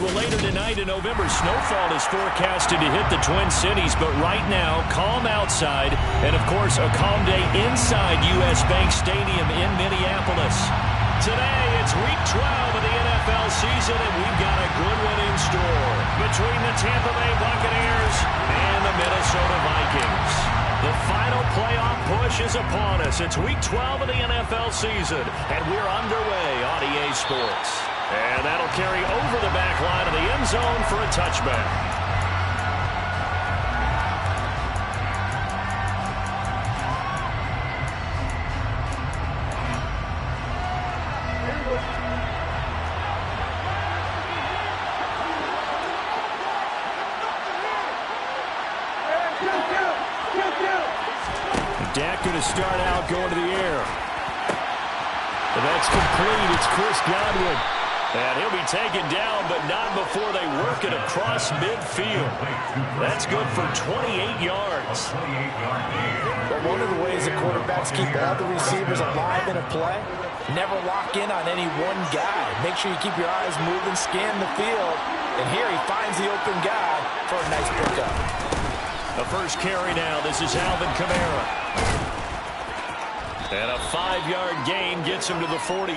Well, later tonight in November, snowfall is forecasted to hit the Twin Cities, but right now, calm outside, and of course, a calm day inside U.S. Bank Stadium in Minneapolis. Today, it's Week 12 of the NFL season, and we've got a good one in store between the Tampa Bay Buccaneers and the Minnesota Vikings. The final playoff push is upon us. It's Week 12 of the NFL season, and we're underway on EA Sports. And that'll carry over the back line of the end zone for a touchback. Dak going to start out going to the air. And that's complete. It's Chris Godwin. And he'll be taken down, but not before they work it across midfield. That's good for 28 yards. But one of the ways the quarterbacks keep all the receivers alive in a play, never lock in on any one guy. Make sure you keep your eyes moving, scan the field. And here he finds the open guy for a nice pickup. The first carry now. This is Alvin Kamara. And a 5-yard gain gets him to the 42.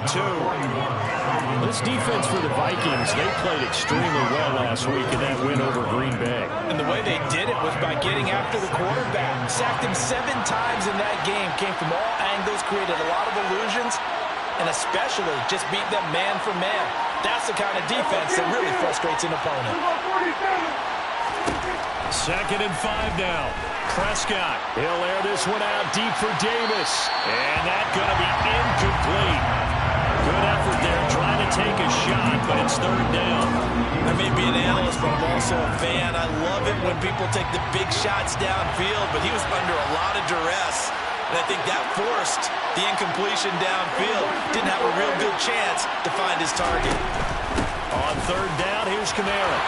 This defense for the Vikings, they played extremely well last week in that win over Green Bay. And the way they did it was by getting after the quarterback. Sacked him 7 times in that game. Came from all angles, created a lot of illusions, and especially just beat them man for man. That's the kind of defense that really frustrates an opponent. 2nd and 5 now. Prescott, he'll air this one out deep for Davis. And that's going to be incomplete. Good effort there trying to take a shot, but it's 3rd down. I may be an analyst, but I'm also a fan. I love it when people take the big shots downfield, but he was under a lot of duress. And I think that forced the incompletion downfield. Didn't have a real good chance to find his target. On 3rd down, here's Kamara.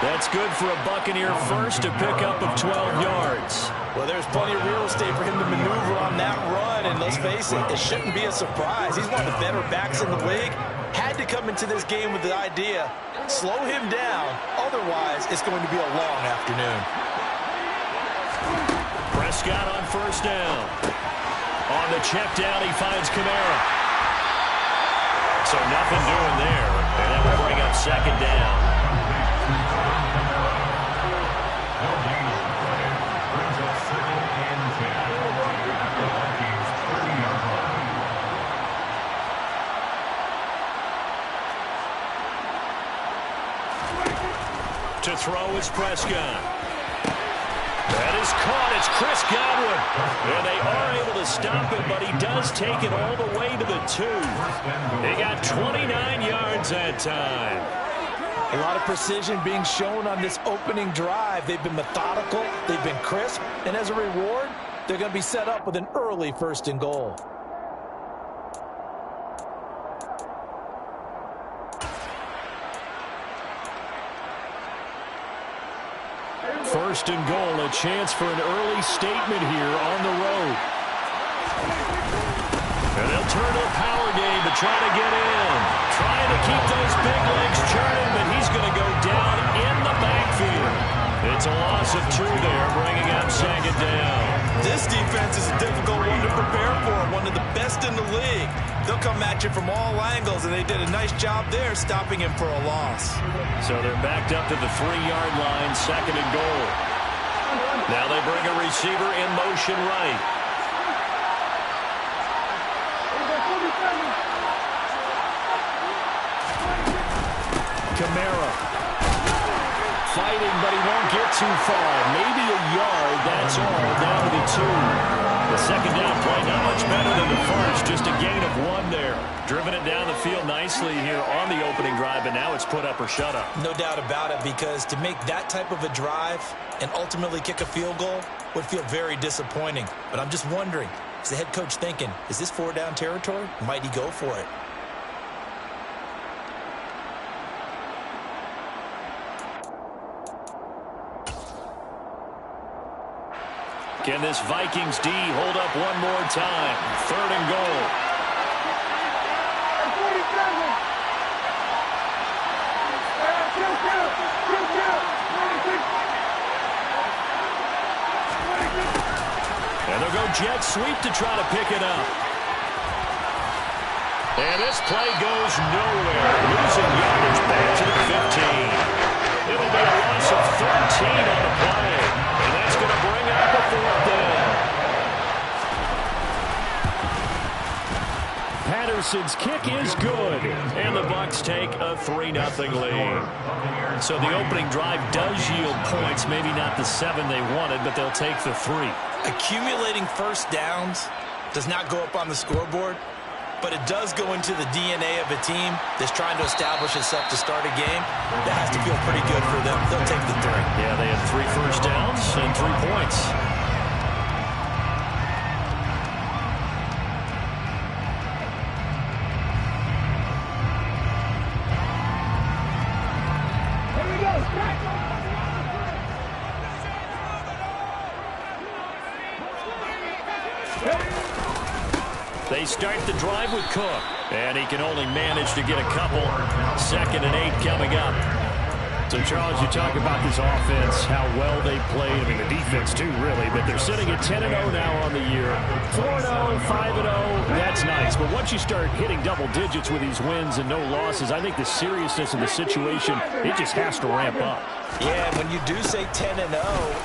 That's good for a Buccaneer first, to pick up of 12 yards. Well, there's plenty of real estate for him to maneuver on that run, and let's face it, it shouldn't be a surprise. He's one of the better backs in the league. Had to come into this game with the idea, slow him down, otherwise it's going to be a long afternoon. Prescott on 1st down. On the check down, he finds Kamara. So nothing doing there, and that will bring up 2nd down. To throw is Prescott. That is caught. It's Chris Godwin. And they are able to stop him, but he does take it all the way to the 2. They got 29 yards that time. A lot of precision being shown on this opening drive. They've been methodical. They've been crisp. And as a reward, they're going to be set up with an early 1st and goal. First and goal, a chance for an early statement here on the road. And they'll turn to a power game to try to get in. Trying to keep those big legs churning, but he's going to go down in the backfield. It's a loss of 2 there, bringing up 2nd down. This defense is a difficult one to prepare for, one of the best in the league. They'll come at you from all angles, and they did a nice job there stopping him for a loss. So they're backed up to the 3-yard line, 2nd and goal. Now they bring a receiver in motion right. Kamara. Fighting, but he won't get too far. Maybe a yard, that's all, down to the 2. The 2nd down play, not much better than the first, just a gain of 1 there. Driven it down the field nicely here on the opening drive, but now it's put up or shut up. No doubt about it, because to make that type of a drive and ultimately kick a field goal would feel very disappointing. But I'm just wondering, is the head coach thinking, is this 4-down territory? Might he go for it? Can this Vikings D hold up one more time? 3rd and goal. And they'll go jet sweep to try to pick it up. And this play goes nowhere. Losing yardage back to the 15. It'll be a loss of 13 on the play. And that's going to bring up a 4th down. Patterson's kick is good. And the Bucs take a 3-0 lead. So the opening drive does yield points. Maybe not the 7 they wanted, but they'll take the 3. Accumulating first downs does not go up on the scoreboard, but it does go into the DNA of a team that's trying to establish itself to start a game. That has to feel pretty good for them. They'll take the 3. Yeah, they had 3 first downs and 3 points. They start the drive with Cook, and he can only manage to get a couple. 2nd and 8 coming up. So, Charles, you talk about this offense, how well they played. I mean, the defense, too, really. But they're sitting at 10-0 now on the year. 4-0, 5-0, that's nice. But once you start hitting double digits with these wins and no losses, I think the seriousness of the situation, it just has to ramp up. Yeah, and when you do say 10-0,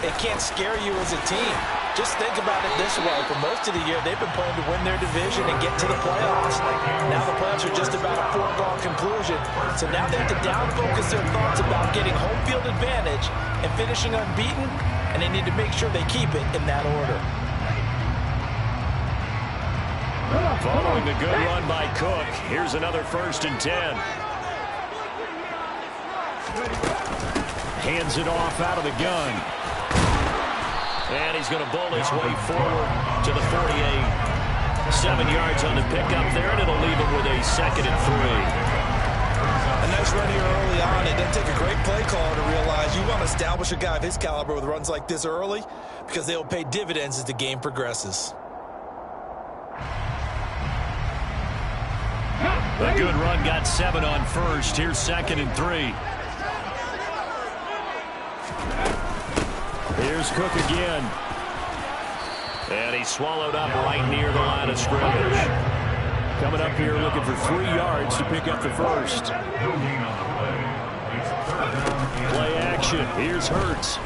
it can't scare you as a team. Just think about it this way. For most of the year, they've been playing to win their division and get to the playoffs. Now the playoffs are just about a foregone conclusion. So now they have to down-focus their thoughts about getting home field advantage and finishing unbeaten, and they need to make sure they keep it in that order. Following the good run by Cook, here's another 1st and 10. Hands it off out of the gun. And he's going to bowl his way forward to the 48. 7 yards on the pickup there, and it'll leave him with a 2nd and 3. A nice run here early on. It doesn't take a great play caller to realize you want to establish a guy of his caliber with runs like this early, because they'll pay dividends as the game progresses. A good run got 7 on 1st. Here's 2nd and 3. Here's Cook again. And he's swallowed up right near the line of scrimmage. Coming up here looking for 3 yards to pick up the 1st. Play action. Here's Hurts.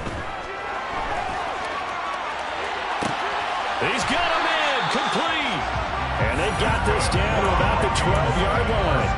He's got him in. Complete. And they got this down to about the 12-yard line.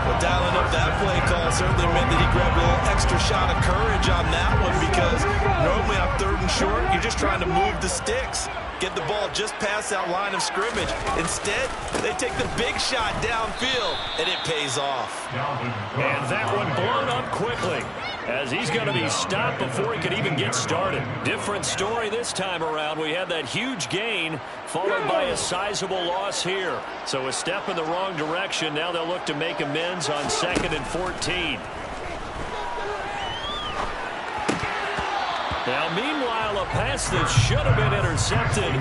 Well, dialing up that play call certainly meant that he grabbed a little extra shot of courage on that one, because normally on 3rd and short, you're just trying to move the sticks, get the ball just past that line of scrimmage. Instead, they take the big shot downfield, and it pays off. And that one blown up quickly, as he's going to be stopped before he could even get started. Different story this time around. We had that huge gain followed by a sizable loss here. So a step in the wrong direction. Now they'll look to make amends on 2nd and 14. Now, meanwhile, a pass that should have been intercepted,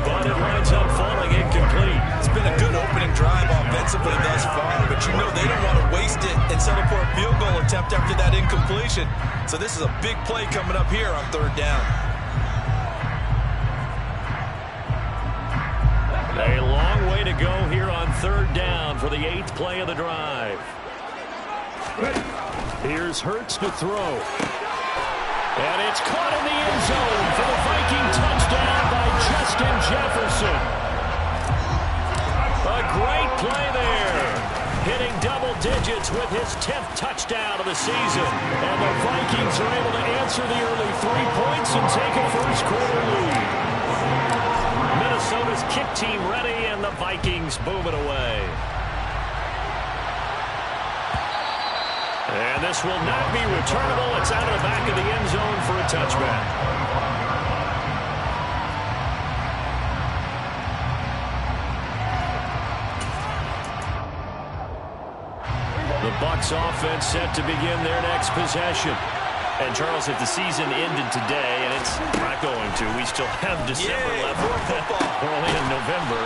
but it winds up falling incomplete. It's been a good opening drive offensively thus far, but you know they don't want to waste it and settle for a field goal attempt after that incompletion. So this is a big play coming up here on 3rd down. A long way to go here on 3rd down for the 8th play of the drive. Here's Hurts to throw. And it's caught in the end zone for the Viking touchdown by Justin Jefferson. A great play there. Hitting double digits with his 10th touchdown of the season. And the Vikings are able to answer the early 3 points and take a first-quarter lead. Minnesota's kick team ready, and the Vikings boom it away. And this will not be returnable. It's out of the back of the end zone for a touchback. The Bucs offense set to begin their next possession. And, Charles, if the season ended today, and it's not going to, we still have December left. We're only in November.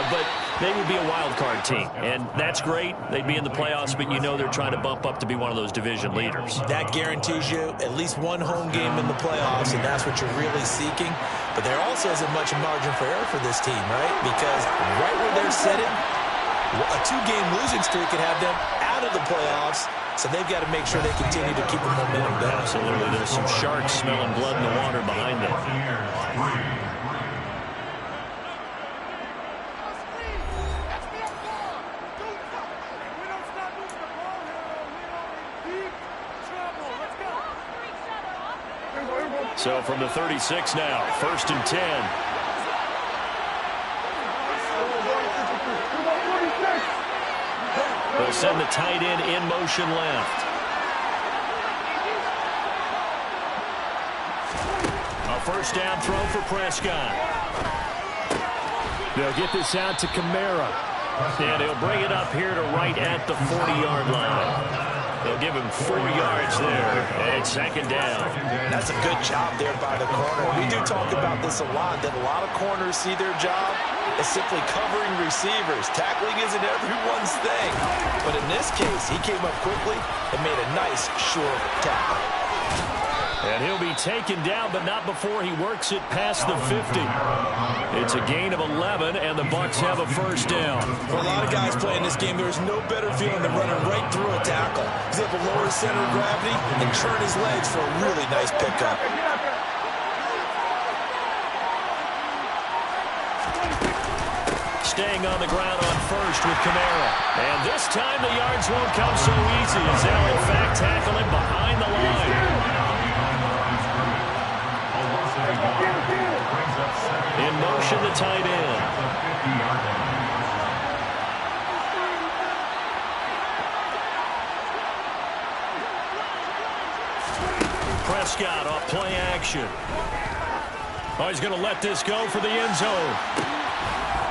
But they would be a wild card team, and that's great. They'd be in the playoffs, but you know they're trying to bump up to be one of those division leaders. That guarantees you at least one home game in the playoffs, and that's what you're really seeking. But there also isn't much margin for error for this team, right? Because right where they're sitting, a 2-game losing streak could have them out of the playoffs. So they've got to make sure they continue to keep the momentum going. Absolutely. There's some sharks smelling blood in the water behind them. So from the 36 now, 1st and 10. They'll send the tight end in motion left. A first down throw for Prescott. They'll get this out to Kamara. And he'll bring it up here to right at the 40-yard line. They'll give him 4 yards there, and 2nd down. That's a good job there by the corner. We do talk about this a lot, that a lot of corners see their job as simply covering receivers. Tackling isn't everyone's thing. But in this case, he came up quickly and made a nice, short tackle. And he'll be taken down, but not before he works it past the 50. It's a gain of 11, and the Bucs have a first down. For a lot of guys playing this game, there's no better feeling than running right through a tackle. He's able to lower his center of gravity and turn his legs for a really nice pickup. Staying on the ground on first with Kamara. And this time the yards won't come so easy as they'll in fact tackle him behind the line. In motion, the tight end. Prescott off play action. Oh, he's going to let this go for the end zone.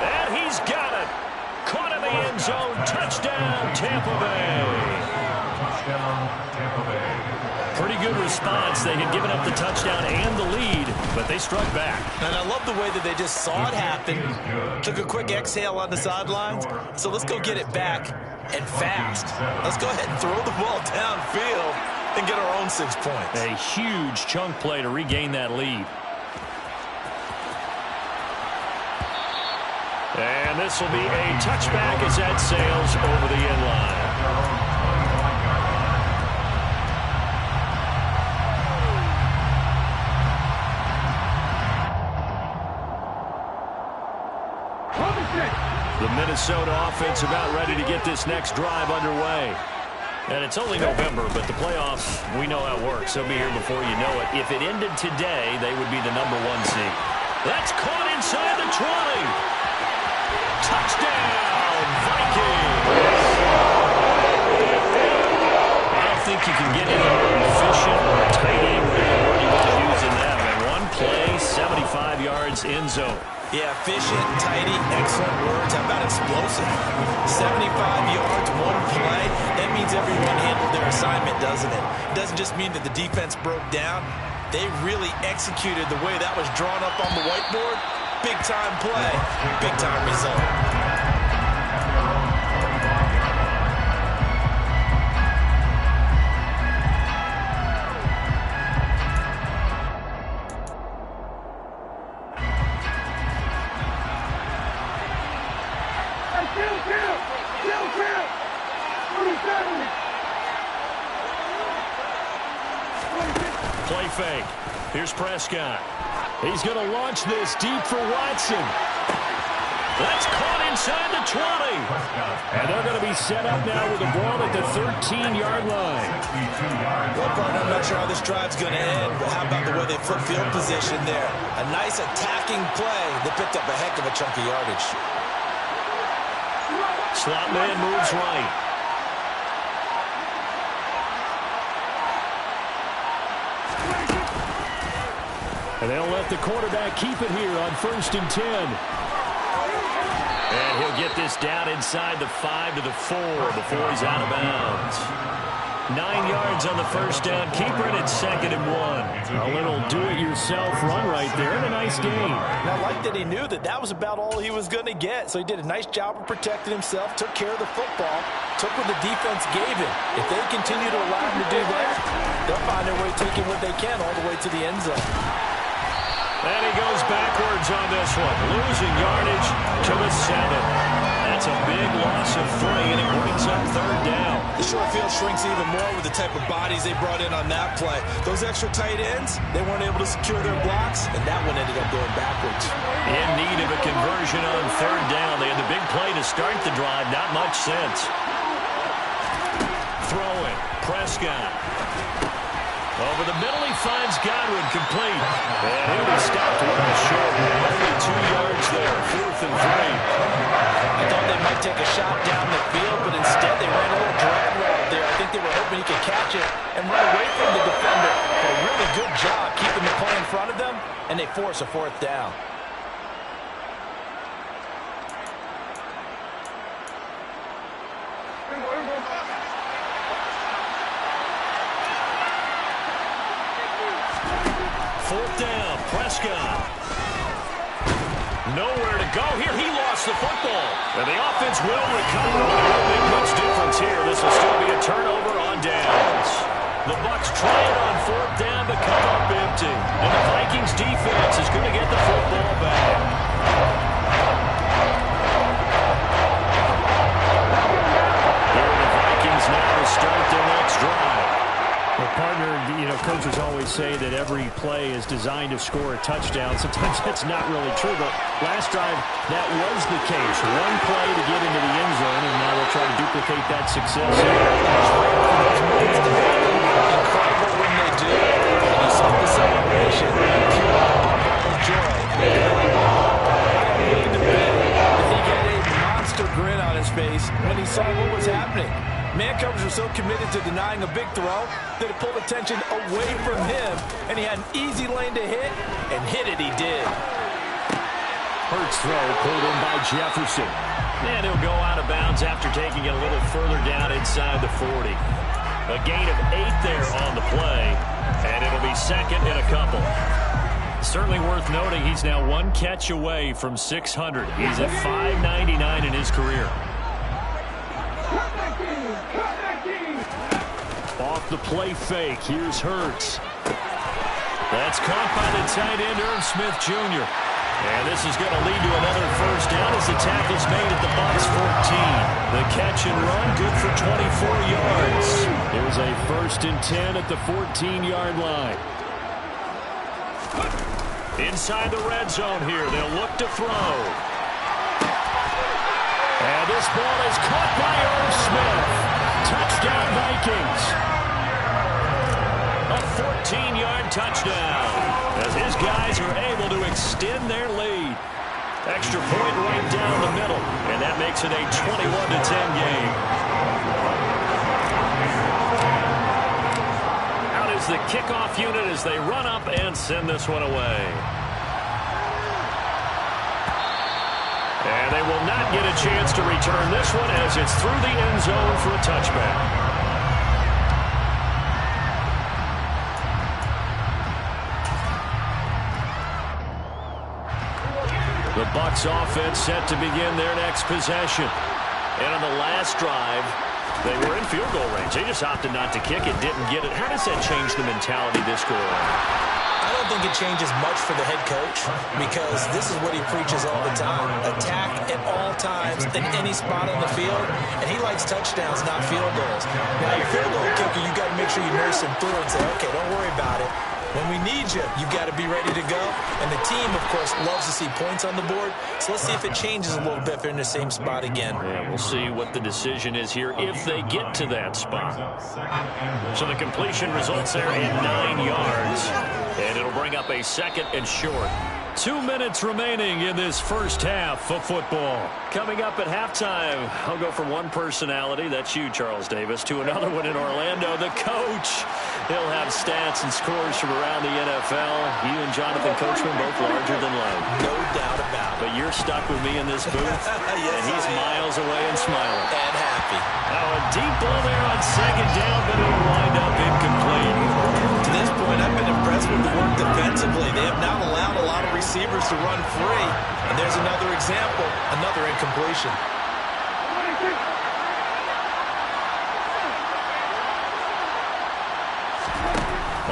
And he's got it. Caught in the end zone. Touchdown, Tampa Bay. Touchdown, Tampa Bay. Pretty good response. They had given up the touchdown and the lead, but they struck back. And I love the way that they just saw it happen, took a quick exhale on the sidelines. So let's go get it back and fast. Let's go ahead and throw the ball downfield and get our own 6 points. A huge chunk play to regain that lead. And this will be a touchback as that sails over the end line. The Minnesota offense about ready to get this next drive underway. And it's only November, but the playoffs, we know how it works. They'll be here before you know it. If it ended today, they would be the #1 seed. That's caught inside the 20. Touchdown, Vikings. I don't think you can get any more efficient or tight end word you want to use in that. And one play, 75 yards end zone. Yeah, efficient, tidy, excellent words. How about explosive? 75 yards, one play. That means everyone handled their assignment, doesn't it? It doesn't just mean that the defense broke down. They really executed the way that was drawn up on the whiteboard. Big-time play, big-time result. Play fake. Here's Prescott. He's going to launch this deep for Watson. That's caught inside the 20. And they're going to be set up now with the ball at the 13-yard line. Well, partner, I'm not sure how this drive's going to end, but how about the way they flip field position there? A nice attacking play that picked up a heck of a chunk of yardage. Slot man moves right. And they'll let the quarterback keep it here on 1st and 10. And he'll get this down inside the 5 to the 4 before he's out of bounds. 9 yards on the first down. Keeper it at 2nd and 1. A little do-it-yourself run right there and a nice gain. And I like that he knew that that was about all he was going to get. So he did a nice job of protecting himself, took care of the football, took what the defense gave him. If they continue to allow him to do that, they'll find their way taking what they can all the way to the end zone. And he goes backwards on this one, losing yardage to the 7. That's a big loss of 3, and it brings up 3rd down. The short field shrinks even more with the type of bodies they brought in on that play. Those extra tight ends, they weren't able to secure their blocks, and that one ended up going backwards. In need of a conversion on 3rd down. They had the big play to start the drive, not much sense. Throwing, Prescott. Over the middle, he finds Godwin complete. And he'll be stopped well short. Only 2 yards there, 4th and 3. I thought they might take a shot down the field, but instead they ran a little drag route there. I think they were hoping he could catch it and run away from the defender. But a really good job keeping the play in front of them, and they force a 4th down. Prescott. Nowhere to go here. He lost the football. And the offense will recover, but it won't make much difference here. This will still be a turnover on downs. The Bucs try it on 4th down, but come up empty. And the Vikings defense is going to get the football back. Here are the Vikings now to start their next drive. Well, partner, coaches always say that every play is designed to score a touchdown. Sometimes that's not really true, but last drive, that was the case. One play to get into the end zone, and now they'll try to duplicate that success here. Incredible when they do. And you saw the celebration. Pure unbridled joy. I am willing to bet that he got a monster grin on his face when he saw what was happening. Man coverage was so committed to denying a big throw that it pulled attention away from him, and he had an easy lane to hit, and hit it he did. Hurts throw pulled in by Jefferson. And he'll go out of bounds after taking it a little further down inside the 40. A gain of 8 there on the play, and it'll be 2nd and a couple. Certainly worth noting he's now 1 catch away from 600. He's at 599 in his career. Off the play fake, here's Hurts. That's caught by the tight end, Irv Smith Jr. And this is going to lead to another 1st down as the tackle's made at the Bucs 14. The catch and run, good for 24 yards. Here's a 1st and 10 at the 14-yard line. Inside the red zone here, they'll look to throw. And this ball is caught by Irv Smith. Touchdown, Vikings. A 14-yard touchdown as his guys are able to extend their lead. Extra point right down the middle, and that makes it a 21-10 game. Out is the kickoff unit as they run up and send this one away. And they will not get a chance to return this one as it's through the end zone for a touchback. The Bucs offense set to begin their next possession. And on the last drive, they were in field goal range. They just opted not to kick it, didn't get it. How does that change the mentality this go around? I don't think it changes much for the head coach because this is what he preaches all the time. Attack at all times in any spot on the field. And he likes touchdowns, not field goals. Now, your field goal kicker, you got to make sure you nurse him through and say, okay, don't worry about it. When we need you, you've got to be ready to go. And the team, of course, loves to see points on the board. So let's see if it changes a little bit if they're in the same spot again. Yeah, we'll see what the decision is here if they get to that spot. So the completion results there in 9 yards. And it'll bring up a 2nd and short. 2 minutes remaining in this first half of football. Coming up at halftime, I'll go from one personality, that's you, Charles Davis, to another one in Orlando, the coach. He'll have stats and scores from around the NFL. You and Jonathan Coachman both larger than life. No doubt about it. But you're stuck with me in this booth, yes, and he's miles away and smiling. And happy. Now a deep ball there on second down, but it'll wind up incomplete. To this point, I've been impressed with the work defensively. They have not allowed a lot of receivers to run free. And there's another example, another incompletion.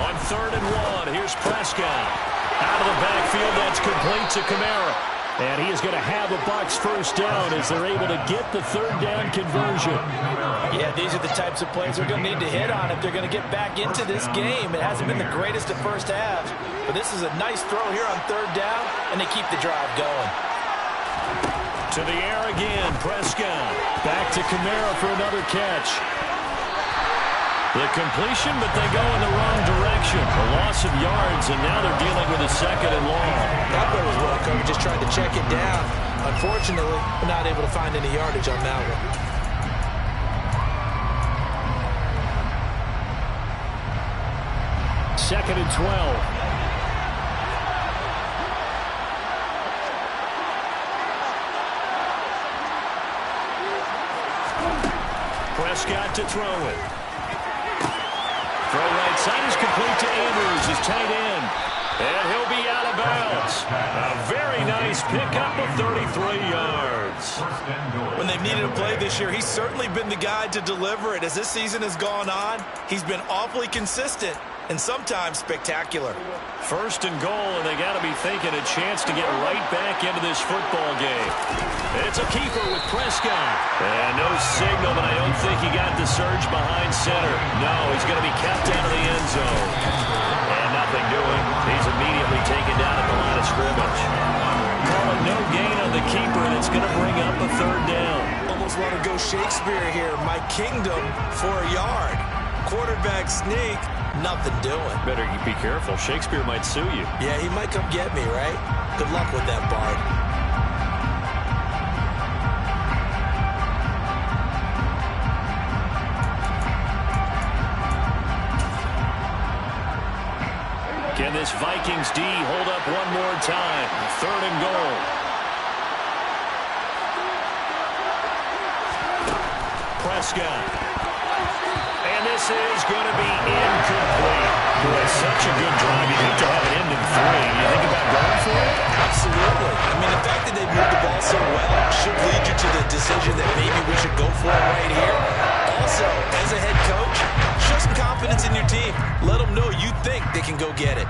On 3rd and 1, here's Prescott. Out of the backfield, that's complete to Kamara. And he is going to have a Bucs first down as they're able to get the 3rd down conversion. Yeah, these are the types of plays they're going to need to hit on if they're going to get back into this game. It hasn't been the greatest of first halves, but this is a nice throw here on 3rd down, and they keep the drive going. To the air again, Prescott. Back to Kamara for another catch. The completion, but they go in the wrong direction. A loss of yards, and now they're dealing with a 2nd and long. That play was well covered, just tried to check it down. Unfortunately, we're not able to find any yardage on that one. Second and 12. Prescott to throw it. Throw right side is complete to Andrews, his tight end. And he'll be out of bounds. A very nice pickup of 33 yards. When they've needed a play this year, he's certainly been the guy to deliver it. As this season has gone on, he's been awfully consistent and sometimes spectacular. 1st and goal, and they got to be thinking a chance to get right back into this football game. It's a keeper with Prescott. And no signal, but I don't think he got the surge behind center. No, he's going to be kept out of the end zone. And nothing doing. He's immediately taken down at the line of scrimmage. Call it no gain on the keeper, and it's going to bring up a 3rd down. Almost want to go Shakespeare here. My kingdom for a yard. Quarterback sneak. Nothing doing. Better be careful. Shakespeare might sue you. Yeah, he might come get me, right? Good luck with that, Bard. Can this Vikings D hold up one more time? 3rd and goal. Prescott. And this is going to be incomplete. Boy, such a good drive. You need to have it end in 3. You think about going for it? Absolutely. I mean, the fact that they moved the ball so well should lead you to the decision that maybe we should go for it right here. Also, as a head coach, show some confidence in your team. Let them know you think they can go get it.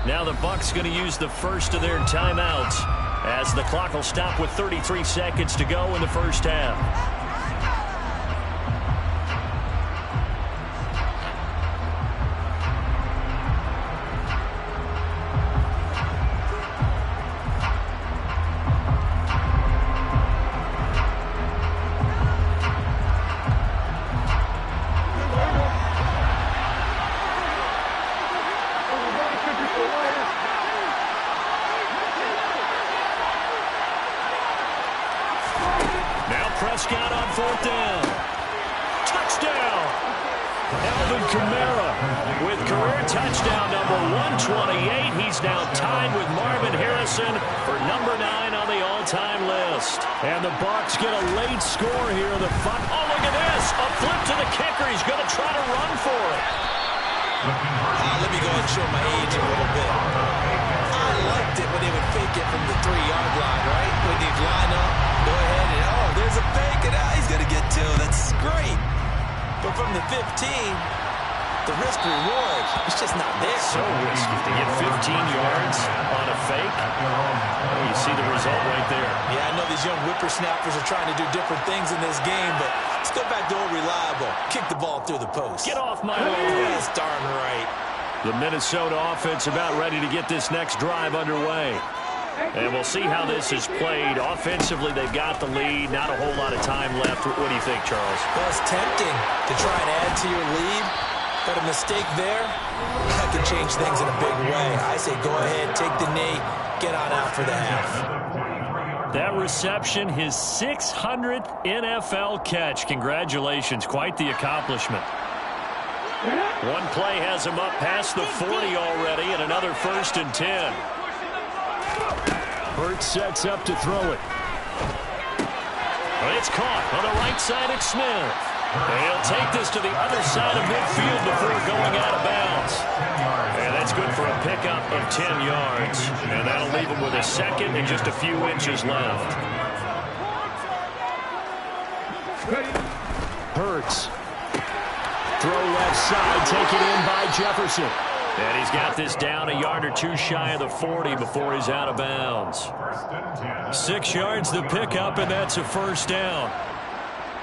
Now the Bucs going to use the first of their timeouts as the clock will stop with 33 seconds to go in the first half. Prescott on 4th down. Touchdown! Alvin Kamara with career touchdown number 128. He's now tied with Marvin Harrison for number 9 on the all-time list. And the Bucs get a late score here in the fun. Oh, look at this! A flip to the kicker. He's going to try to run for it. Let me go ahead and show my age a little bit. I liked it when they would fake it from the 3-yard line, right? When they'd line up, go ahead and, oh, there's a fake, and he's going to get 2. That's great. But from the 15, the risk-reward, it's just not there. So risky to get 15 yards on a fake. Oh, you see the result right there. Yeah, I know these young whippersnappers are trying to do different things in this game, but Let's go back to old reliable. Kick the ball through the post. Get off my lawn. That's darn right. The Minnesota offense about ready to get this next drive underway. And we'll see how this is played. Offensively, they've got the lead. Not a whole lot of time left. What do you think, Charles? Well, it's tempting to try and add to your lead, but a mistake there, that could change things in a big way. I say go ahead, take the knee, get on out for the half. That reception, his 600th NFL catch. Congratulations. Quite the accomplishment. One play has him up past the 40 already, and another 1st and 10. Hurts sets up to throw it. But it's caught on the right side at Smith. He'll take this to the other side of midfield before going out of bounds. And that's good for a pickup of 10 yards. And that'll leave him with a second and just a few inches left. Hurts. Throw left side, taken in by Jefferson. And he's got this down a yard or two shy of the 40 before he's out of bounds. 6 yards the pickup, and that's a 1st down.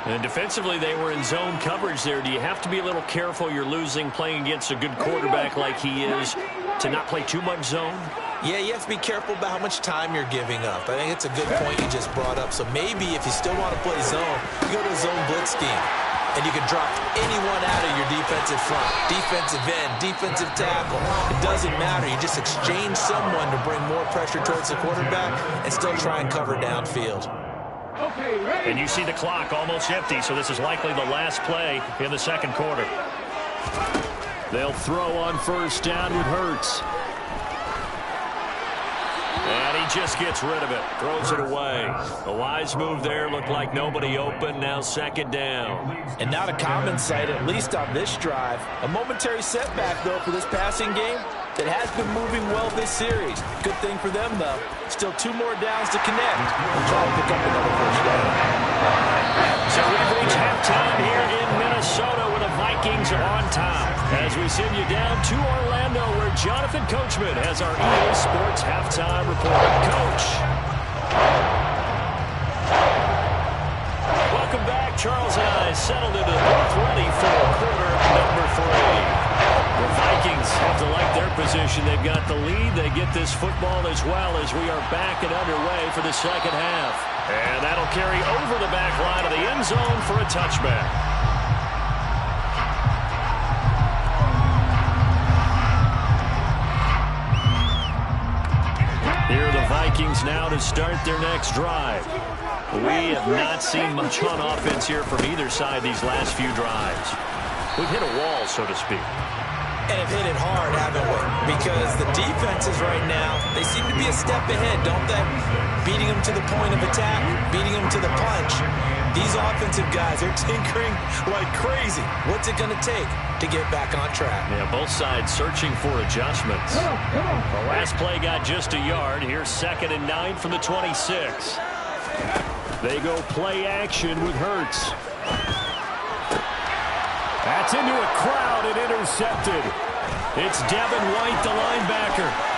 And defensively, they were in zone coverage there. Do you have to be a little careful you're losing playing against a good quarterback like he is to not play too much zone? Yeah, you have to be careful about how much time you're giving up. I think it's a good point you just brought up. So maybe if you still want to play zone, you go to a zone blitz scheme. And you can drop anyone out of your defensive front, defensive end, defensive tackle. It doesn't matter. You just exchange someone to bring more pressure towards the quarterback and still try and cover downfield. And you see the clock almost empty, so this is likely the last play in the 2nd quarter. They'll throw on 1st down with Hurts. And he just gets rid of it, throws it away. A wise move there, looked like nobody open, now 2nd down. And not a common sight, at least on this drive. A momentary setback, though, for this passing game that has been moving well this series. Good thing for them, though. Still 2 more downs to connect. We'll try to pick up another 1st down. So we've reached halftime here in Minnesota with the Vikings on top. As we send you down to Orlando, where Jonathan Coachman has our EA Sports Halftime Report. Coach. Welcome back. Charles and I settled into the booth ready for quarter number 3. The Vikings have to like their position. They've got the lead. They get this football as well as we are back and underway for the 2nd half. And that'll carry over the back line of the end zone for a touchback. Here are the Vikings now to start their next drive. We have not seen much on offense here from either side these last few drives. We've hit a wall, so to speak. And have hit it hard, haven't we? Because the defenses right now, they seem to be a step ahead, don't they? Beating them to the point of attack, beating them to the punch. These offensive guys are tinkering like crazy. What's it going to take to get back on track? Yeah, both sides searching for adjustments. The last play got just a yard. Here's 2nd and 9 from the 26. They go play action with Hurts. That's into a crowd and intercepted. It's Devin White, the linebacker.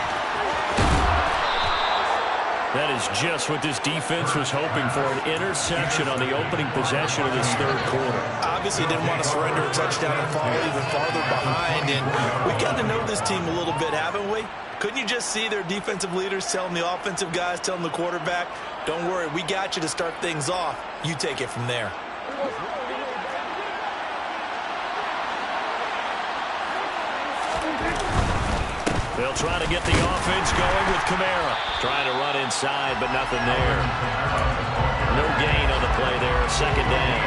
That is just what this defense was hoping for, an interception on the opening possession of this 3rd quarter. Obviously didn't want to surrender a touchdown and fall even farther behind. And we've got to know this team a little bit, haven't we? Couldn't you just see their defensive leaders telling the offensive guys, telling the quarterback, don't worry, we got you to start things off. You take it from there. They'll try to get the offense going with Kamara. Trying to run inside, but nothing there. No gain on the play there, 2nd down.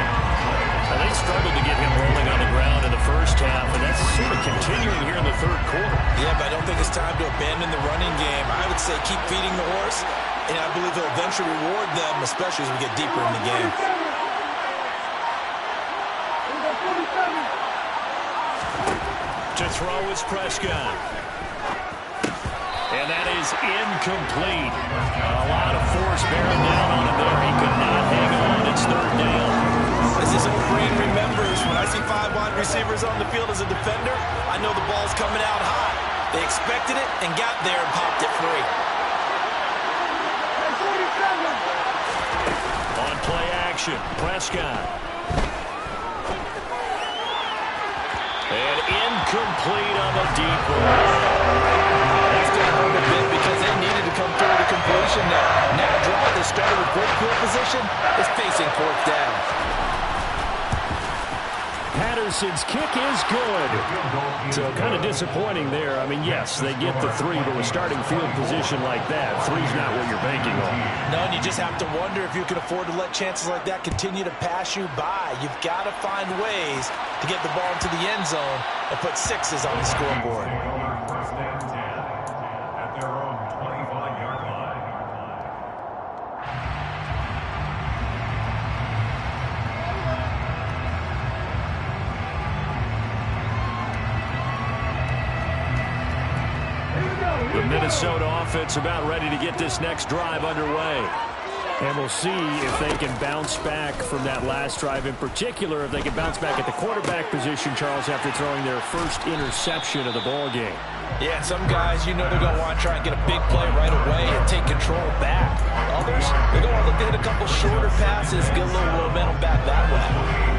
Now, they struggled to get him rolling on the ground in the 1st half, and that's sort of continuing here in the 3rd quarter. Yeah, but I don't think it's time to abandon the running game. I would say keep feeding the horse, and I believe he'll eventually reward them, especially as we get deeper in the game. To throw is Prescott. And that is incomplete. A lot of force bearing down on him there. He could not hang on. It's 3rd down. As his old brain remembers, when I see 5 wide receivers on the field as a defender, I know the ball's coming out hot. They expected it and got there and popped it free. On play action, Prescott. And incomplete on the deep ball. That's going to hurt a bit because they needed to come through the completion there. Now drive the starter with good field position is facing fourth down. Patterson's kick is good. So kind of disappointing there. I mean, yes, they get the 3, but with starting field position like that, 3's not what you're banking on. No, and you just have to wonder if you can afford to let chances like that continue to pass you by. You've got to find ways to get the ball into the end zone and put 6s on the scoreboard. First and 10 at their own 25-yard line. The Minnesota offense about ready to get this next drive underway. And we'll see if they can bounce back from that last drive, in particular, if they can bounce back at the quarterback position, Charles, after throwing their first interception of the ball game. Yeah, and some guys, you know they're going to want to try and get a big play right away and take control back. Others, they're going to look to hit a couple shorter passes, get a little momentum back that way.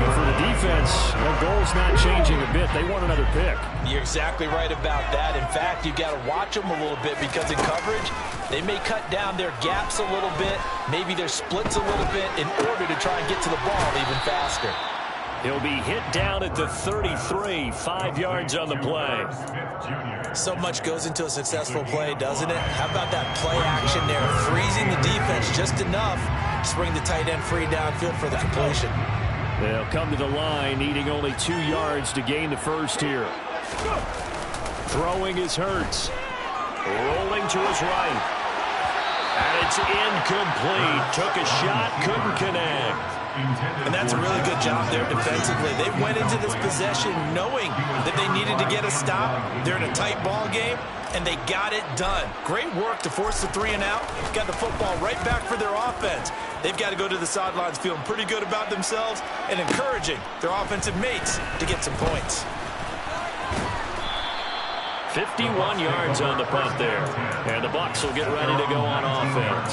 But for the defense, their goal's not changing a bit. They want another pick. You're exactly right about that. In fact, you got to watch them a little bit because in coverage, they may cut down their gaps a little bit, maybe their splits a little bit in order to try and get to the ball even faster. He'll be hit down at the 33, 5 yards on the play. So much goes into a successful play, doesn't it? How about that play action there? Freezing the defense just enough to bring the tight end free downfield for the completion. They'll come to the line, needing only 2 yards to gain the first here. Throwing is Hurts. Rolling to his right. And it's incomplete. Took a shot, couldn't connect. And that's a really good job there defensively. They went into this possession knowing that they needed to get a stop. They're in a tight ball game, and they got it done. Great work to force the 3 and out. Got the football right back for their offense. They've got to go to the sidelines feeling pretty good about themselves and encouraging their offensive mates to get some points. 51 yards on the punt there. And the Bucs will get ready to go on offense.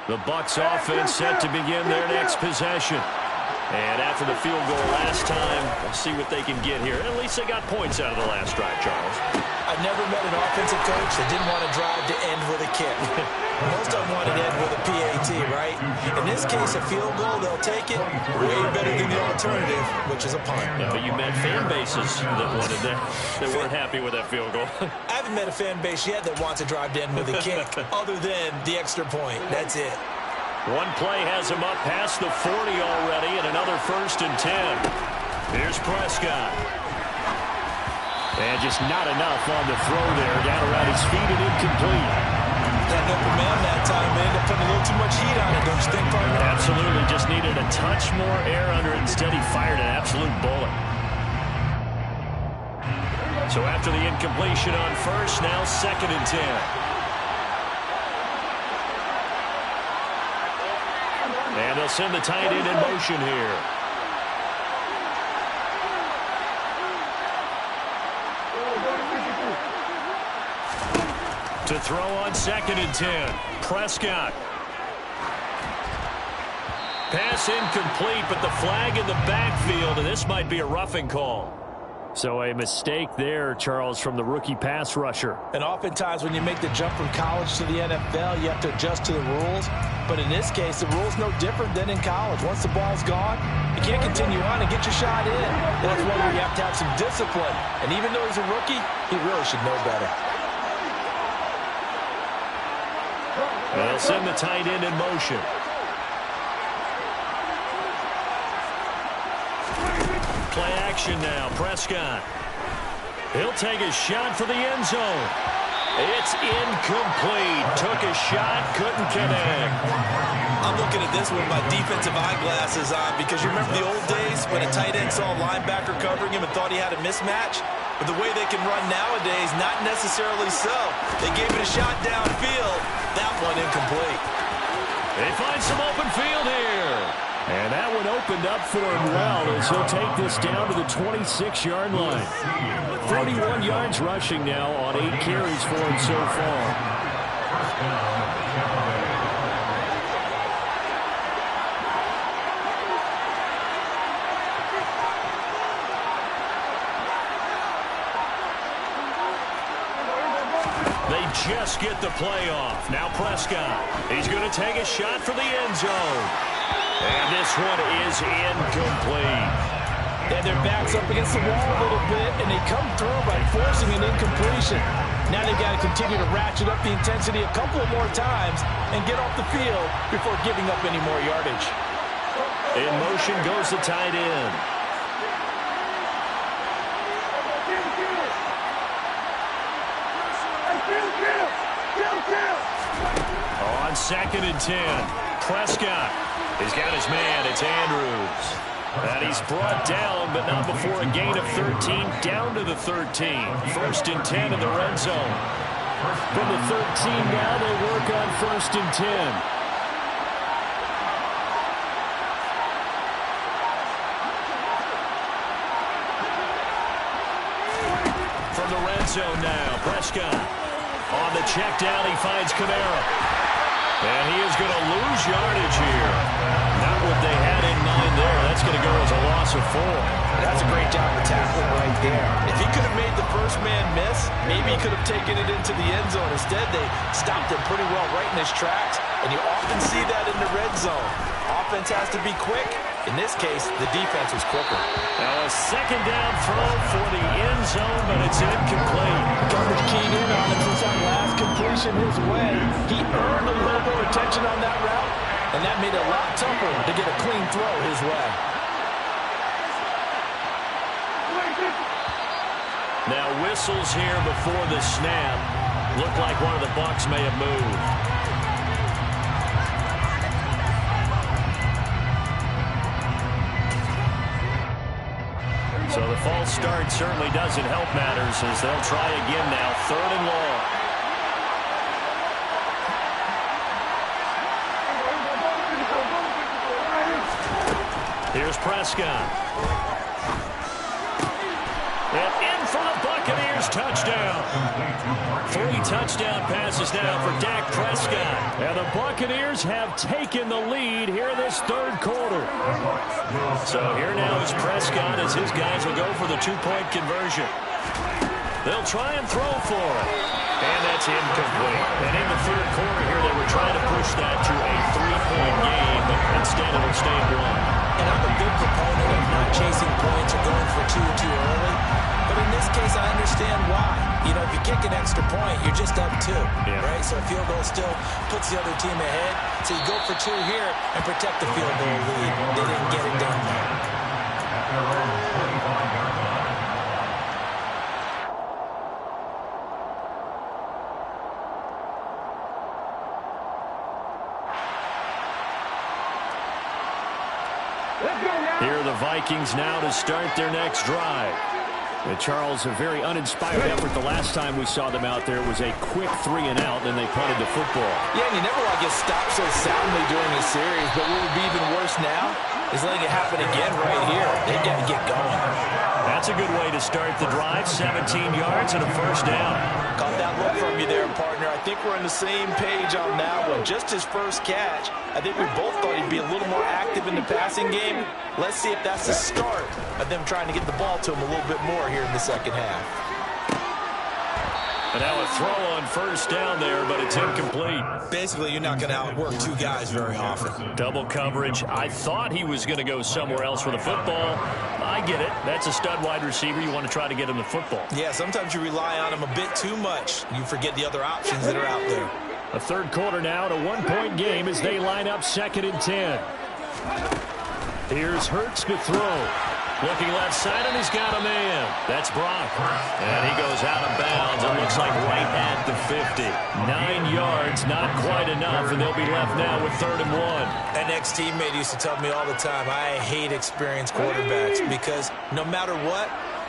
The Bucs offense set to begin their next possession. And after the field goal last time, we'll see what they can get here. At least they got points out of the last drive, Charles. I've never met an offensive coach that didn't want to drive to end with a kick. Most of them wanted to end with a PAT, right? In this case, a field goal, they'll take it way better than the alternative, which is a punt. Yeah, but you met fan bases that wanted that. They weren't happy with that field goal. I haven't met a fan base yet that wants to drive to end with a kick other than the extra point. That's it. One play has him up past the 40 already, and another 1st and 10. Here's Prescott. And just not enough on the throw there. Down around his feet and incomplete. Got an open man that time, man. They're putting a little too much heat on it, don't you think, partner? Absolutely. Just needed a touch more air under it. Instead, he fired an absolute bullet. So after the incompletion on 1st, now 2nd and 10. And they'll send the tight end in motion here. To throw on 2nd and 10. Prescott. Pass incomplete, but the flag in the backfield, and this might be a roughing call. So a mistake there, Charles, from the rookie pass rusher. And oftentimes when you make the jump from college to the NFL, you have to adjust to the rules. But in this case, the rule's no different than in college. Once the ball's gone, you can't continue on and get your shot in. That's one where you have to have some discipline. And even though he's a rookie, he really should know better. They'll send the tight end in motion. Play action now. Prescott. He'll take a shot for the end zone. It's incomplete. Took a shot, couldn't connect. I'm looking at this with my defensive eyeglasses on because you remember the old days when a tight end saw a linebacker covering him and thought he had a mismatch? But the way they can run nowadays, not necessarily so. They gave it a shot downfield. That one incomplete. They find some open field here. And that one opened up for him well as he'll take this down to the 26-yard line. 41 yards rushing now on 8 carries for him so far. They just get the play off. Now Prescott. He's going to take a shot for the end zone. And this one is incomplete. And their back's up against the wall a little bit, and they come through by forcing an incompletion. Now they've got to continue to ratchet up the intensity a couple of more times and get off the field before giving up any more yardage. In motion goes the tight end. On 2nd and 10, Prescott. He's got his man. It's Andrews. And he's brought down, but not before a gain of 13, down to the 13. 1st and 10 in the red zone. From the 13 now, they work on 1st and 10. From the red zone now, Prescott. On the check down, he finds Kamara. And he is going to lose yardage here. Not what they had in mind there. That's going to go as a loss of 4. That's a great job of tackling right there. If he could have made the first man miss, maybe he could have taken it into the end zone. Instead, they stopped him pretty well right in his tracks. And you often see that in the red zone. Offense has to be quick. In this case, the defense was quicker. Now a 2nd down throw for the end zone, but it's incomplete. Garbage keyed in on him since that last completion his way. He earned a little bit of attention on that route, and that made it a lot tougher to get a clean throw his way. Now whistles here before the snap. Looked like one of the Bucs may have moved. So the false start certainly doesn't help matters as they'll try again now. 3rd and long. Here's Prescott. And in for the Buccaneers touchdown. 3 touchdown passes now for Dak Prescott. And the Buccaneers have taken the lead here this 3rd quarter. So here now is Prescott as his guys will go for the 2-point conversion. They'll try and throw for it. And that's incomplete. And in the 3rd quarter here, they were trying to push that to a 3-point game, but instead it'll stay at 1. And I'm a big proponent of not chasing points or going for 2 too early. But in this case, I understand why. You know, if you kick an extra point, you're just up 2, right? So a field goal still puts the other team ahead. So you go for 2 here and protect the field goal lead. They didn't get it done there. At their own 25-yard line. Here are the Vikings now to start their next drive. Charles, a very uninspired effort the last time we saw them out there. It was a quick 3-and-out, and they punted the football. Yeah, and you never want to get stopped so soundly during a series, but what would be even worse now is letting it happen again right here. They've got to get going. That's a good way to start the drive. 17 yards and a 1st down. Caught that look from you there, partner. I think we're on the same page on that one. Just his first catch. I think we both thought he'd be a little more active in the passing game. Let's see if that's the start of them trying to get the ball to him a little bit more here in the second half. And now a throw on 1st down there, but it's incomplete. Basically, you're not going to outwork 2 guys very often. Double coverage. I thought he was going to go somewhere else with the football. I get it. That's a stud wide receiver. You want to try to get him the football. Yeah, sometimes you rely on him a bit too much. You forget the other options that are out there. A 3rd quarter now, and a 1-point game as they line up 2nd and 10. Here's Hurts to throw. Looking left side, and he's got a man. That's Brock. And he goes out of bounds. It looks like right at the 50. 9 yards, not quite enough, and they'll be left now with 3rd and 1. An ex-teammate used to tell me all the time, I hate experienced quarterbacks because no matter what,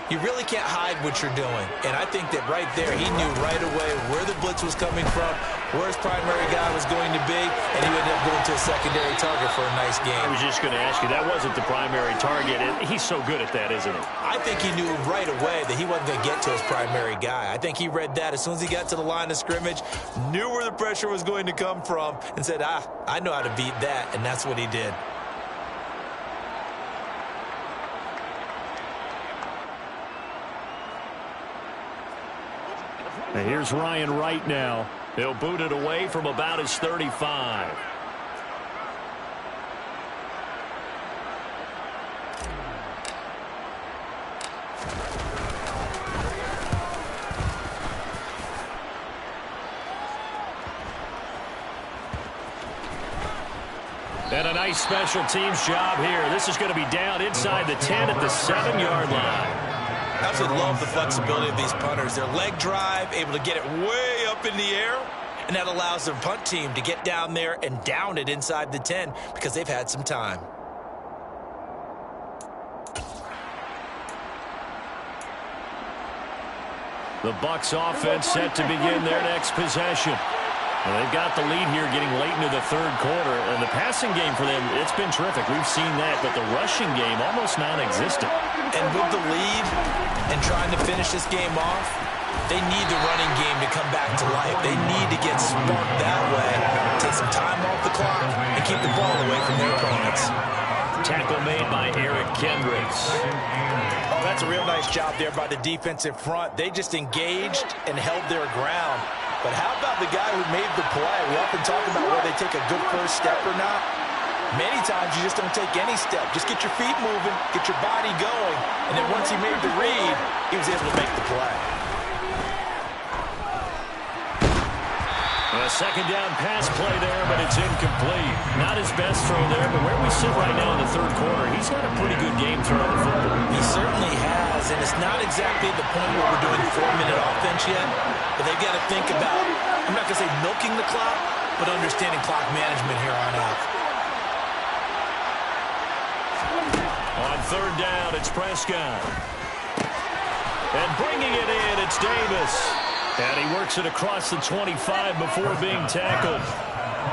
you really can't hide what you're doing. And I think that right there, he knew right away where the blitz was coming from, where his primary guy was going to be, and he ended up going to a secondary target for a nice game. I was just going to ask you, that wasn't the primary target, and he's so good at that, isn't he? I think he knew right away that he wasn't going to get to his primary guy. I think he read that as soon as he got to the line of scrimmage, knew where the pressure was going to come from, and said, I know how to beat that, and that's what he did. And here's Ryan Wright now. He'll boot it away from about his 35. And a nice special teams job here. This is going to be down inside the 10 at the 7-yard line. I absolutely love the flexibility of these punters. Their leg drive, able to get it way up in the air, and that allows their punt team to get down there and down it inside the 10 because they've had some time. The Bucs offense set to begin their next possession. Well, they've got the lead here getting late into the third quarter, and the passing game for them, it's been terrific. We've seen that, but the rushing game almost non-existent. And with the lead and trying to finish this game off, they need the running game to come back to life. They need to get sparked that way, take some time off the clock, and keep the ball away from their opponents. Tackle made by Eric Kendricks. Oh, that's a real nice job there by the defensive front. They just engaged and held their ground. But how about the guy who made the play? We often talk about whether they take a good first step or not. Many times you just don't take any step. Just get your feet moving, get your body going, and then once he made the read, he was able to make the play. A second down pass play there, but it's incomplete. Not his best throw there, but where we sit right now in the third quarter, he's had a pretty good game throwing the football. He certainly has, and it's not exactly the point where we're doing 4-minute offense yet, but they've got to think about, I'm not going to say milking the clock, but understanding clock management here on out. On third down, it's Prescott. And bringing it in, it's Davis. And he works it across the 25 before being tackled.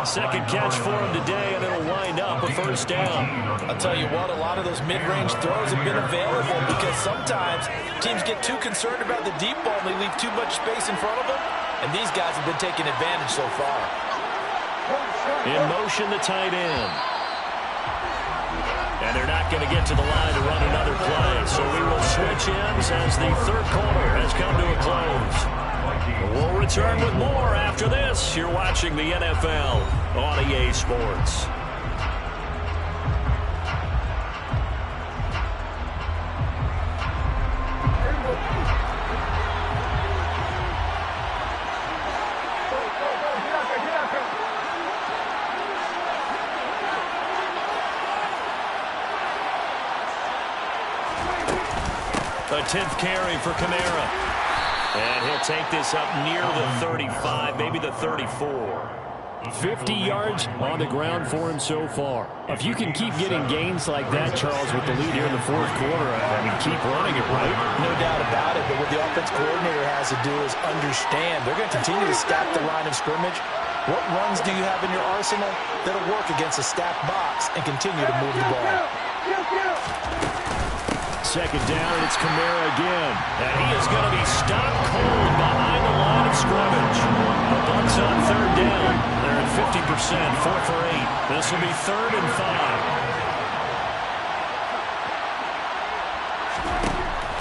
Second catch for him today, and it'll wind up a first down. I'll tell you what, a lot of those mid-range throws have been available because sometimes teams get too concerned about the deep ball and they leave too much space in front of them, and these guys have been taking advantage so far. In motion, the tight end. And they're not going to get to the line to run another play, so we will switch ends as the third quarter has come to a close. We'll return with more after this. You're watching the NFL on EA Sports. A 10th carry for Kamara. And he'll take this up near the 35, maybe the 34. 50 yards on the ground for him so far. If you can keep getting gains like that, Charles, with the lead here in the fourth quarter, I mean, keep running it, right? No doubt about it, but what the offense coordinator has to do is understand. They're going to continue to stack the line of scrimmage. What runs do you have in your arsenal that'll work against a stacked box and continue to move the ball? Second down, and it's Kamara again. And he is going to be stopped cold behind the line of scrimmage. The Bucs on third down. They're at 50%, 4 for 8. This will be 3rd and 5.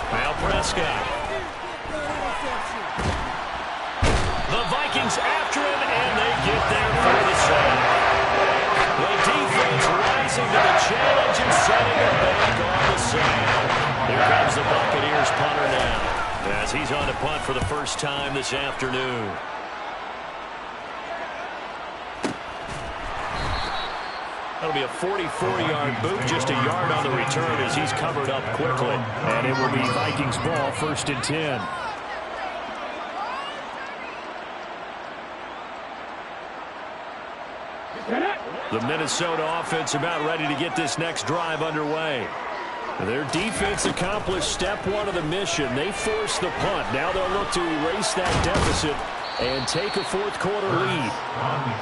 Now Prescott. The Vikings after him, and they get there for the sack. The defense rising to the challenge and setting it back on the sack. Here comes the Buccaneers punter now, as he's on to punt for the first time this afternoon. That'll be a 44-yard boot, just a yard on the return as he's covered up quickly. And it will be Vikings ball, 1st and 10. The Minnesota offense about ready to get this next drive underway. Their defense accomplished step one of the mission. They forced the punt. Now they'll look to erase that deficit and take a fourth quarter lead.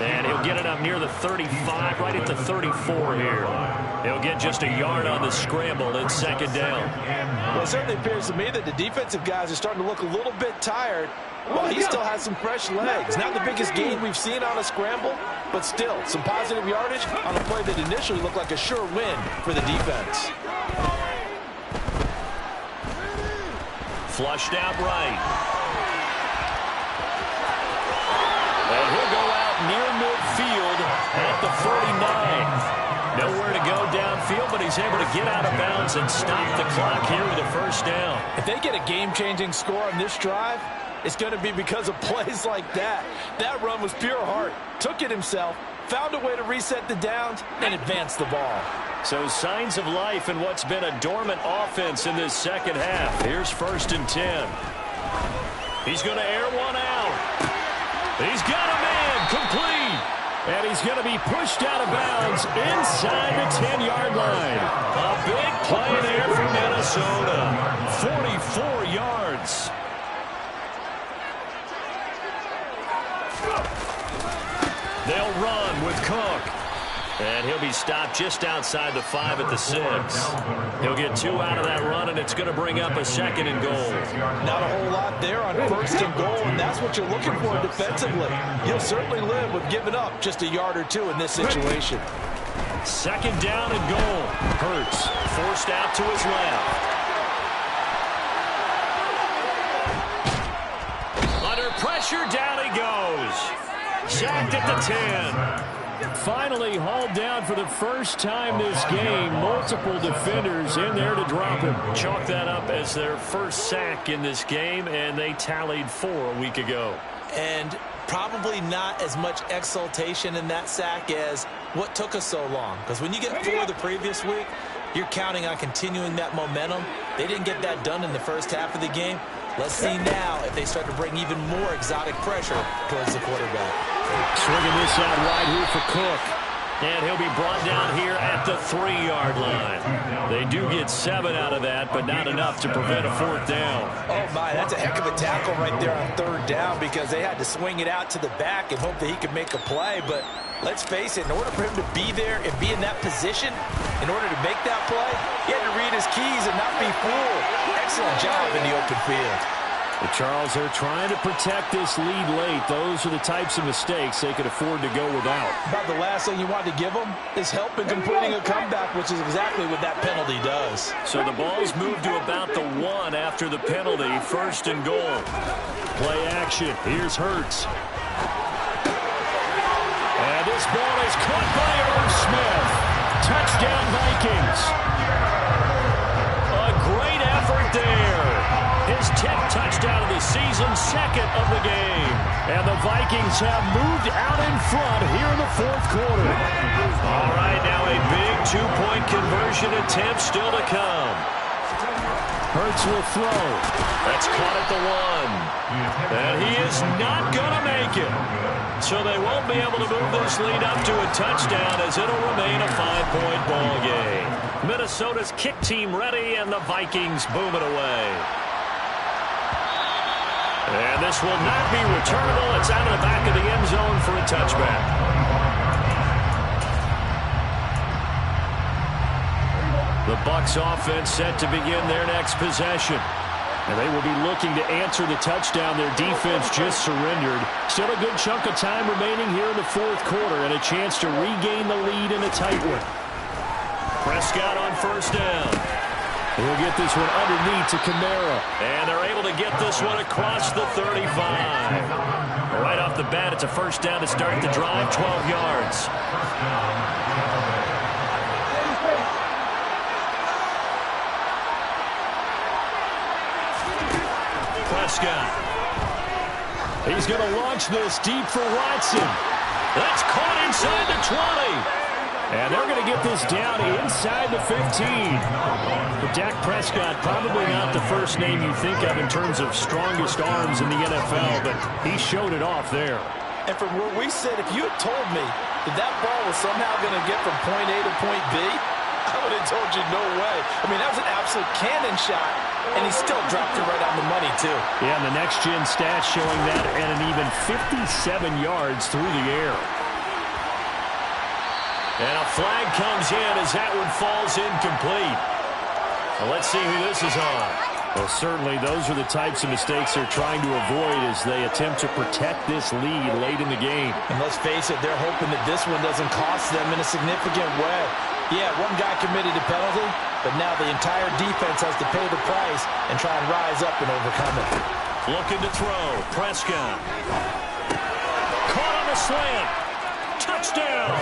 And he'll get it up near the 35, right at the 34 here. He'll get just a yard on the scramble in second down. Well, it certainly appears to me that the defensive guys are starting to look a little bit tired, while he still has some fresh legs. Not the biggest gain we've seen on a scramble, but still some positive yardage on a play that initially looked like a sure win for the defense. Flushed out right. And he'll go out near midfield at the 49. Nowhere to go downfield, but he's able to get out of bounds and stop the clock here with a first down. If they get a game-changing score on this drive, it's going to be because of plays like that. That run was pure heart. Took it himself, found a way to reset the downs, and advance the ball. So signs of life in what's been a dormant offense in this second half. Here's 1st and 10. He's going to air one out. He's got a man complete. And he's going to be pushed out of bounds inside the 10-yard line. A big play there for Minnesota. 44 yards. They'll run with Cook. And he'll be stopped just outside the 5 at the 6. He'll get 2 out of that run, and it's going to bring up a 2nd and goal. Not a whole lot there on 1st and goal, and that's what you're looking for defensively. You'll certainly live with giving up just a yard or 2 in this situation. 2nd down and goal. Hurts forced out to his left. Under pressure, down he goes. Sacked at the 10. Finally hauled down for the first time this game. Multiple defenders in there to drop him. Chalk that up as their first sack in this game, and they tallied 4 a week ago. And probably not as much exultation in that sack as what took us so long. Because when you get 4 the previous week, you're counting on continuing that momentum. They didn't get that done in the first half of the game. Let's see now if they start to bring even more exotic pressure towards the quarterback. Swinging this out wide here for Cook. And he'll be brought down here at the 3-yard line. They do get 7 out of that, but not enough to prevent a 4th down. Oh, my, that's a heck of a tackle right there on 3rd down because they had to swing it out to the back and hope that he could make a play. But let's face it, in order for him to be there and be in that position, in order to make that play, he had to read his keys and not be fooled. Excellent job in the open field. The Charles are trying to protect this lead late. Those are the types of mistakes they could afford to go without. About the last thing you want to give them is help in completing a comeback, which is exactly what that penalty does. So the ball's moved to about the 1 after the penalty. 1st and goal. Play action. Here's Hurts. And this ball is caught by Irv Smith. Touchdown Vikings. A great effort there. His 10th touchdown of the season, 2nd of the game. And the Vikings have moved out in front here in the 4th quarter. All right, now a big 2-point conversion attempt still to come. Hurts will throw. That's caught at the 1. And he is not going to make it. So they won't be able to move this lead up to a touchdown as it'll remain a 5-point ball game. Minnesota's kick team ready, and the Vikings boom it away. And this will not be returnable. It's out of the back of the end zone for a touchback. The Bucs offense set to begin their next possession. And they will be looking to answer the touchdown their defense just surrendered. Still a good chunk of time remaining here in the 4th quarter and a chance to regain the lead in a tight one. Prescott on 1st down. He'll get this one underneath to Kamara. And they're able to get this one across the 35. Right off the bat, it's a 1st down to start the drive, 12 yards. Prescott. He's going to launch this deep for Watson. That's caught inside the 20. And they're going to get this down inside the 15. But Dak Prescott, probably not the first name you think of in terms of strongest arms in the NFL, but he showed it off there. And from where we sit, if you had told me that that ball was somehow going to get from point A to point B, I would have told you no way. I mean, that was an absolute cannon shot, and he still dropped it right on the money, too. Yeah, and the next-gen stats showing that at an even 57 yards through the air. And a flag comes in as that one falls incomplete. Well, let's see who this is on. Well, certainly those are the types of mistakes they're trying to avoid as they attempt to protect this lead late in the game. And let's face it, they're hoping that this one doesn't cost them in a significant way. Yeah, one guy committed a penalty, but now the entire defense has to pay the price and try and rise up and overcome it. Looking to throw. Prescott. Caught on the slant. Touchdown.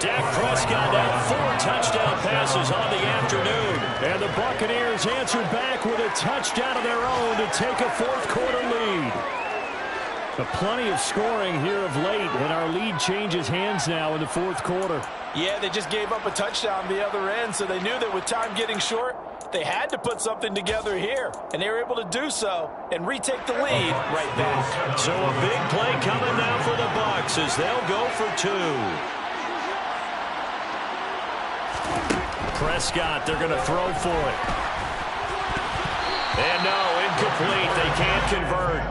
Dak Prescott now 4 touchdown passes on the afternoon. And the Buccaneers answered back with a touchdown of their own to take a fourth-quarter lead. But plenty of scoring here of late, and our lead changes hands now in the fourth quarter. Yeah, they just gave up a touchdown the other end, so they knew that with time getting short, they had to put something together here, and they were able to do so and retake the lead right back. So a big play coming now for the Bucs as they'll go for 2. Prescott, they're going to throw for it. And no, incomplete. They can't convert.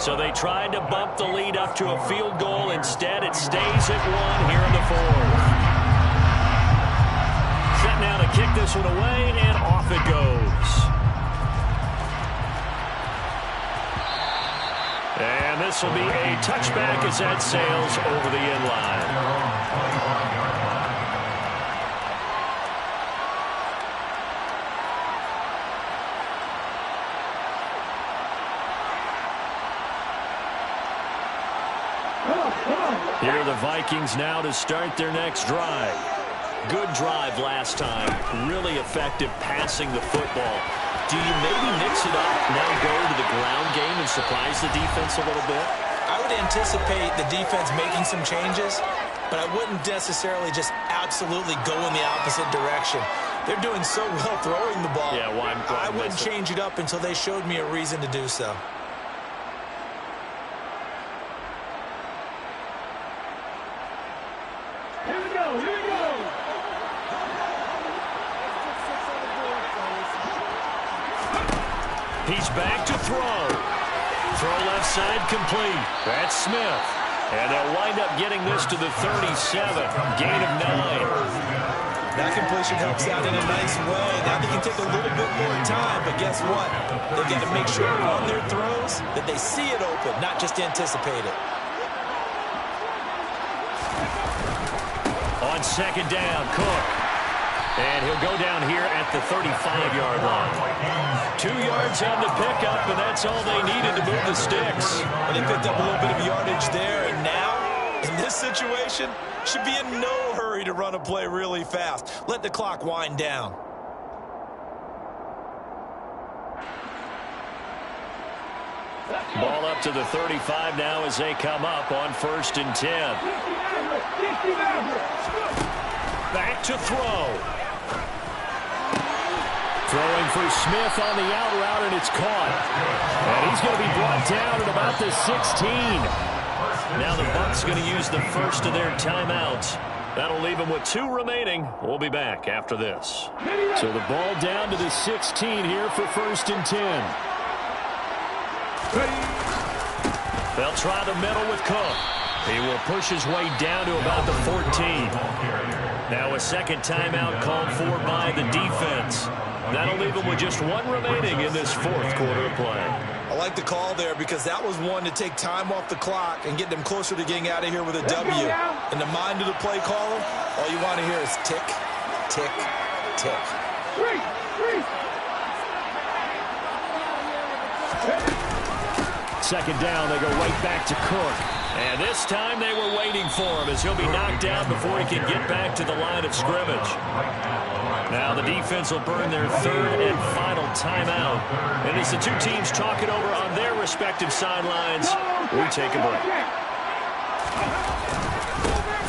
So they tried to bump the lead up to a field goal. Instead, it stays at 1 here in the fourth. Set now to kick this one away, and off it goes. And this will be a touchback as that sails over the end line. Here are the Vikings now to start their next drive. Good drive last time. Really effective passing the football. Do you maybe mix it up, now go to the ground game and surprise the defense a little bit? I would anticipate the defense making some changes, but I wouldn't necessarily just absolutely go in the opposite direction. They're doing so well throwing the ball. Yeah, why I wouldn't change it up until they showed me a reason to do so. He's back to throw. Throw left side complete. That's Smith. And they'll wind up getting this to the 37. Gain of 9. That completion helps out in a nice way. Now they can take a little bit more time, but guess what? They've got to make sure on their throws that they see it open, not just anticipate it. On second down, Cook. And he'll go down here at the 35-yard line. 2 yards on the pickup, and that's all they needed to move the sticks. And they picked up a little bit of yardage there, and now, in this situation, should be in no hurry to run a play really fast. Let the clock wind down. Ball up to the 35 now as they come up on 1st and 10. Back to throw. Throwing for Smith on the out route, and it's caught. And he's going to be brought down at about the 16. Now the Bucs going to use the first of their timeouts. That'll leave them with 2 remaining. We'll be back after this. So the ball down to the 16 here for 1st and 10. They'll try the middle with Cook. He will push his way down to about the 14. Now a second timeout called for by the defense. That'll leave them with just 1 remaining in this fourth quarter of play. I like the call there because that was one to take time off the clock and get them closer to getting out of here with a W. In the mind of the play caller, all you want to hear is tick, tick, tick. Second down, they go right back to Cook. And this time they were waiting for him as he'll be knocked down before he can get back to the line of scrimmage. Now the defense will burn their 3rd and final timeout. And as the 2 teams talk it over on their respective sidelines, we take a break.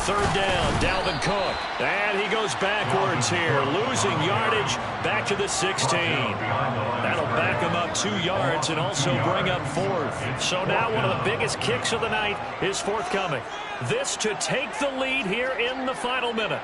3rd down, Dalvin Cook. And he goes backwards here, losing yardage back to the 16. That'll back him up 2 yards and also bring up 4th. So now one of the biggest kicks of the night is forthcoming. This to take the lead here in the final minute.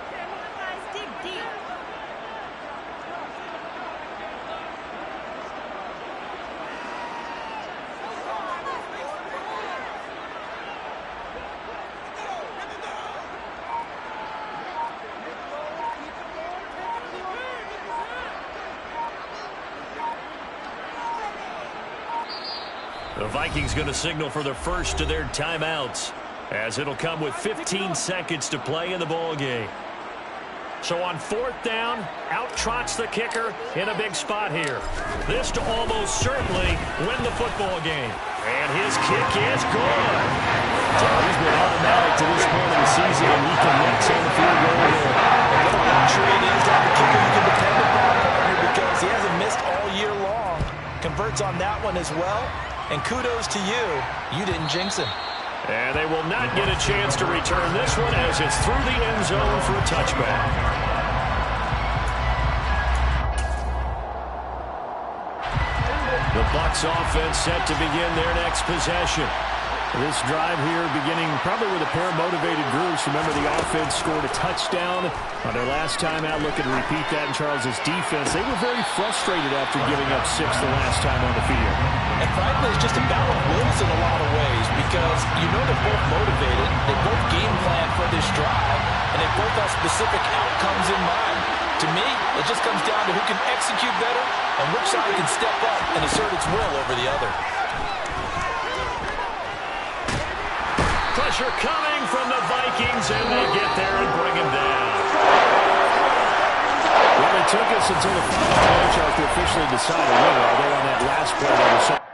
The Vikings going to signal for the first of their timeouts, as it'll come with 15 seconds to play in the ball game. So on fourth down, out trots the kicker in a big spot here. This to almost certainly win the football game. And his kick is good. He's been automatic to this point of the season, and he connects on the field goal here. And what a luxury it is to have a kicker you can depend upon, partner, because he hasn't missed all year long. Converts on that one as well. And kudos to you. You didn't jinx him. And they will not get a chance to return this one as it's through the end zone for a touchback. The Bucs offense set to begin their next possession. This drive here beginning probably with a pair of motivated groups. Remember, the offense scored a touchdown on their last time out. Looking to repeat that in Charles's defense. They were very frustrated after giving up 6 the last time on the field. And frankly, it's just a battle of wills in a lot of ways because you know they're both motivated. They both game plan for this drive, and they both have specific outcomes in mind. To me, it just comes down to who can execute better and which side can step up and assert its will over the other. Pressure coming from the Vikings, and they get there and bring him down. Well, it took us until the final play chart to officially decide a winner, although on that last play, there was some